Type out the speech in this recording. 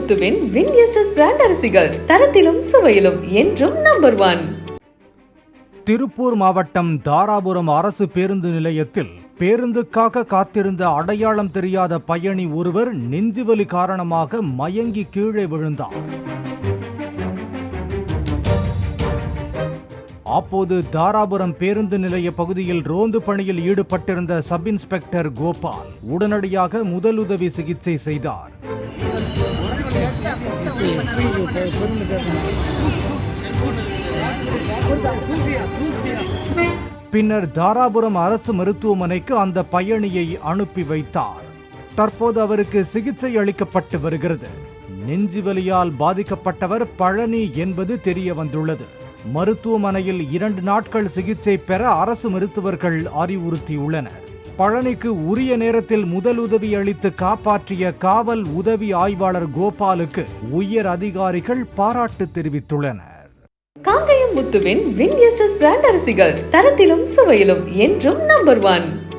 முத்துவின் வின்எஸ்எஸ் brand அரிசிகள் தரத்திலும் சுவையிலும் என்றும் number 1. Tiruppur மாவட்டம் தாராபுரம் அரசு பேருந்து நிலையத்தில் பேருந்துக்காக காத்திருந்த அடையாளம் தெரியாத பயணி ஒருவர் நெஞ்சுவலி காரணமாக மயங்கி கீழே விழுந்தார். அப்போது தாராபுரம் பேருந்து நிலைய பகுதியில் ரோந்து பணியில் ஈடுபட்டிருந்த சப் இன்ஸ்பெக்டர் கோபால் உடனடியாக முதலுதவி சிகிச்சை செய்தார். பின்னர் தாராபுரம் அரசு மருத்துவமனைக்கு அந்த பயணியை அனுப்பி வைத்தார். தற்போது அவருக்கு சிகிச்சை அளிக்கப்பட்டு வருகிறது. நெஞ்சுவலியால் பாதிக்கப்பட்டவர் பழனி என்பது தெரிய வந்துள்ளது. மருத்துவமனையில் 2 நாட்கள் சிகிச்சை பெற அரசு மருத்துவர்கள் அறிவுறுத்தியுள்ளனர். பழனிக்கு உரிய நேரத்தில் முதலுதவி அளித்து காப்பாற்றிய காவல் உதவி ஆய்வாளர் கோபாலுக்கு உயர் அதிகாரிகள் பாராட்டு தெரிவித்துள்ளனர். காங்கயம் முத்துவின் வின்எஸ்எஸ் பிராண்ட் அரிசிகள் தரத்திலும் சுவையிலும் என்றும் நம்பர் 1.